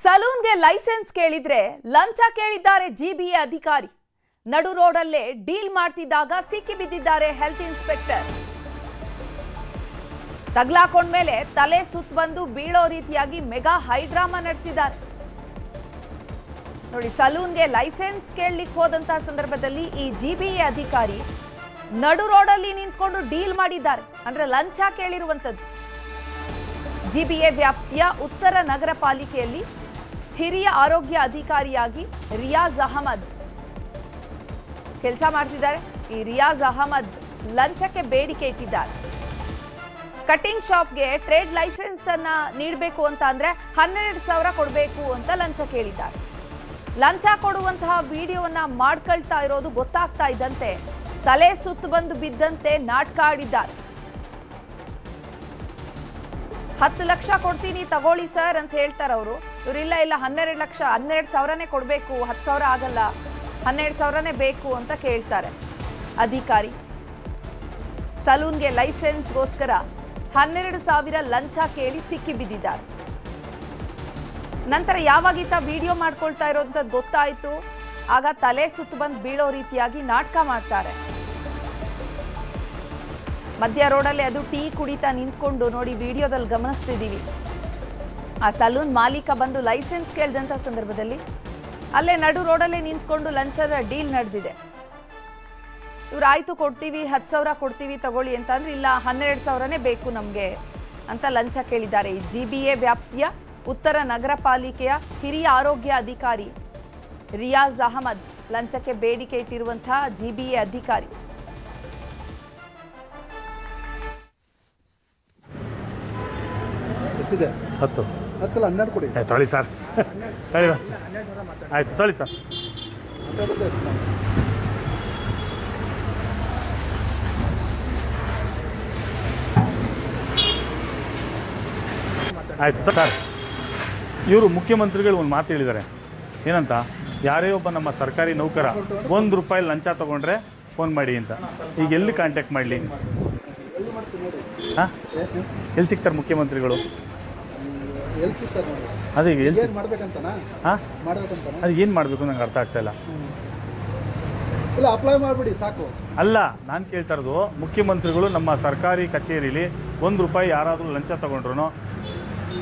ಸಲೂನ್ಗೆ licence ಕೇಳಿದ್ರೆ ಲಂಚ ಕೇಳಿದ್ದಾರೆ ಜಿಬಿಎ ಅಧಿಕಾರಿ. ನಡು ರೋಡಲ್ಲೇ ಡೀಲ್ ಮಾಡ್ತಿದ್ದಾಗ ಸಿಕ್ಕಿ ಬಿದ್ದಿದ್ದಾರೆ ಹೆಲ್ತ್ ಇನ್ಸ್ಪೆಕ್ಟರ್. ತಗ್ಲಾಕೊಂಡ್ಮೇಲೆ ತಲೆ ಸುತ್ತ ಬಂದು ಬೀಳೋ ರೀತಿಯಾಗಿ ಮೆಗಾ ಹೈಡ್ರಾಮಾ ನಡೆಸಿದ್ದಾರೆ. ನೋಡಿ, ಸಲೂನ್ಗೆ ಲೈಸೆನ್ಸ್ ಕೇಳಲಿಕ್ಕೆ ಹೋದಂತಹ ಸಂದರ್ಭದಲ್ಲಿ ಈ ಜಿಬಿಎ ಅಧಿಕಾರಿ ನಡು ರೋಡಲ್ಲಿ ನಿಂತ್ಕೊಂಡು ಡೀಲ್ ಮಾಡಿದ್ದಾರೆ. ಅಂದ್ರೆ ಲಂಚ ಕೇಳಿರುವಂತದ್ದು. ಜಿಬಿಎ ವ್ಯಾಪ್ತಿಯ ಉತ್ತರ ನಗರ ಪಾಲಿಕೆಯಲ್ಲಿ ಹಿರಿಯ ಆರೋಗ್ಯ ಅಧಿಕಾರಿಯಾಗಿ ರಿಯಾಜ್ ಅಹಮದ್ ಕೆಲಸ ಮಾಡ್ತಿದ್ದಾರೆ. ಈ ರಿಯಾಜ್ ಅಹಮದ್ ಲಂಚಕ್ಕೆ ಬೇಡಿಕೆ ಇಟ್ಟಿದ್ದಾರೆ. ಕಟಿಂಗ್ ಶಾಪ್ಗೆ ಟ್ರೇಡ್ ಲೈಸೆನ್ಸ್ ಅನ್ನ ನೀಡಬೇಕು ಅಂತ ಅಂದ್ರೆ 12,000 ಕೊಡಬೇಕು ಅಂತ ಲಂಚ ಕೇಳಿದ್ದಾರೆ. ಲಂಚ ಕೊಡುವಂತಹ ವಿಡಿಯೋವನ್ನ ಮಾಡ್ಕೊಳ್ತಾ ಇರೋದು ಗೊತ್ತಾಗ್ತಾ ಇದ್ದಂತೆ ತಲೆ ಸುತ್ತು ಬಂದು ಬಿದ್ದಂತೆ ನಾಟಕ ಆಡಿದ್ದಾರೆ. 10 ಲಕ್ಷ ಕೊಡ್ತೀನಿ ತಗೊಳ್ಳಿ ಸರ್ ಅಂತ ಹೇಳ್ತಾರೆ ಅವರು. ಇವರಿಲ್ಲ 12,000ನೇ ಕೊಡಬೇಕು, 10,000 ಆಗಲ್ಲ, 12,000ನೇ ಬೇಕು ಅಂತ ಕೇಳ್ತಾರೆ ಅಧಿಕಾರಿ. ಸಲೂನ್ಗೆ ಲೈಸೆನ್ಸ್ಗೋಸ್ಕರ 12,000 ಲಂಚ ಕೇಳಿ ಸಿಕ್ಕಿ ಬಿದ್ದಿದ್ದಾರೆ. ನಂತರ ಯಾವಾಗಿತ್ತ ವಿಡಿಯೋ ಮಾಡ್ಕೊಳ್ತಾ ಇರೋಂಥದ್ದು ಗೊತ್ತಾಯ್ತು. ಆಗ ತಲೆ ಸುತ್ತು ಬಂದು ಬೀಳೋ ರೀತಿಯಾಗಿ ನಾಟಕ ಮಾಡ್ತಾರೆ. ಮಧ್ಯ ರೋಡಲ್ಲಿ ಅದು ಟೀ ಕುಡಿತಾ ನಿಂತ್ಕೊಂಡು ನೋಡಿ ವಿಡಿಯೋದಲ್ಲಿ ಗಮನಿಸ್ತಿದ್ದೀವಿ. ಆ ಸಲೂನ್ ಮಾಲೀಕ ಬಂದು ಲೈಸೆನ್ಸ್ ಕೇಳಿದಂಥ ಸಂದರ್ಭದಲ್ಲಿ ಅಲ್ಲೇ ನಡು ರೋಡಲ್ಲೇ ನಿಂತ್ಕೊಂಡು ಲಂಚದ ಡೀಲ್ ನಡೆದಿದೆ. ಇವ್ರು ಆಯ್ತು ಕೊಡ್ತೀವಿ, 10,000 ಕೊಡ್ತೀವಿ ತಗೊಳ್ಳಿ ಅಂತ ಅಂದ್ರೆ ಇಲ್ಲ 12,000ನೇ ಬೇಕು ನಮಗೆ ಅಂತ ಲಂಚ ಕೇಳಿದ್ದಾರೆ. ಈ ಜಿಬಿಎ ವ್ಯಾಪ್ತಿಯ ಉತ್ತರ ನಗರ ಪಾಲಿಕೆಯ ಹಿರಿಯ ಆರೋಗ್ಯ ಅಧಿಕಾರಿ ರಿಯಾಜ್ ಅಹಮದ್ ಲಂಚಕ್ಕೆ ಬೇಡಿಕೆ ಇಟ್ಟಿರುವಂತಹ ಜಿಬಿಎ ಅಧಿಕಾರಿ. ಎಷ್ಟಿದೆ? 10. 10 12 ಕೊಡಿ. ತೊಳಿ ಸರ್, ಆಯ್ತು ತೊಳಿ ಸರ್. ಆಯ್ತು ಸರ್. ಇವರು ಮುಖ್ಯಮಂತ್ರಿಗಳು ಒಂದು ಮಾತು ಹೇಳಿದ್ದಾರೆ. ಏನಂತ, ಯಾರೇ ಒಬ್ಬ ನಮ್ಮ ಸರ್ಕಾರಿ ನೌಕರ ₹1 ಲಂಚ ತಗೊಂಡ್ರೆ ಫೋನ್ ಮಾಡಿ ಅಂತ. ಈಗ ಎಲ್ಲಿ ಕಾಂಟ್ಯಾಕ್ಟ್ ಮಾಡಲಿ? ಹಾಂ, ಎಲ್ಲಿ ಸಿಗ್ತಾರೆ ಮುಖ್ಯಮಂತ್ರಿಗಳು? ಅದೇ ಹಾಂ, ಅದು ಏನು ಮಾಡಬೇಕು ನಂಗೆ ಅರ್ಥ ಆಗ್ತಾ ಇಲ್ಲ. ಅಪ್ಲೈ ಮಾಡಿಬಿಡಿ ಸಾಕು. ಅಲ್ಲ, ನಾನು ಕೇಳ್ತಾ ಇರೋದು, ಮುಖ್ಯಮಂತ್ರಿಗಳು ನಮ್ಮ ಸರ್ಕಾರಿ ಕಚೇರಿಲಿ ₹1 ಯಾರಾದರೂ ಲಂಚ ತಗೊಂಡ್ರು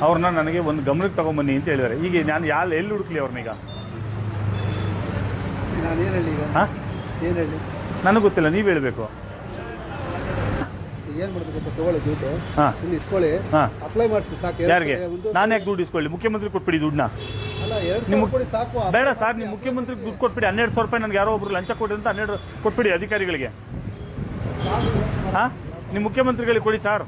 ಅವ್ರನ್ನ ನನಗೆ ಒಂದು ಗಮನಕ್ಕೆ ತಗೊಂಬನ್ನಿ ಅಂತ ಹೇಳಿದ್ದಾರೆ. ಈಗ ನಾನು ಎಲ್ಲಿ ಹುಡುಕ್ಲಿ ಅವ್ರನ್ನೀಗ? ಹಾಂ, ನನಗೆ ಗೊತ್ತಿಲ್ಲ, ನೀವು ಹೇಳಬೇಕು. ಅಪ್ಲೈ ಮಾಡಿಸಿ ಸಾಕು. ಯಾರಿಗೆ? ನಾನು ಯಾಕೆ ದುಡ್ಡು ಇಸ್ಕೊಳ್ಳಿ? ಮುಖ್ಯಮಂತ್ರಿ ಕೊಟ್ಬಿಡಿ ದುಡ್ಡನ್ನ. ಬೇಡ ಸರ್, ನೀವು ಮುಖ್ಯಮಂತ್ರಿಗೆ ದುಡ್ಡು ಕೊಟ್ಬಿಡಿ. 12,000 ನನಗೆ ಯಾರೋ ಒಬ್ರು ಲಂಚ ಕೊಡಿ ಅಂತ 12 ಕೊಟ್ಬಿಡಿ ಅಧಿಕಾರಿಗಳಿಗೆ. ಹಾಂ, ನೀವು ಮುಖ್ಯಮಂತ್ರಿಗಳಿಗೆ ಕೊಡಿ ಸರ್.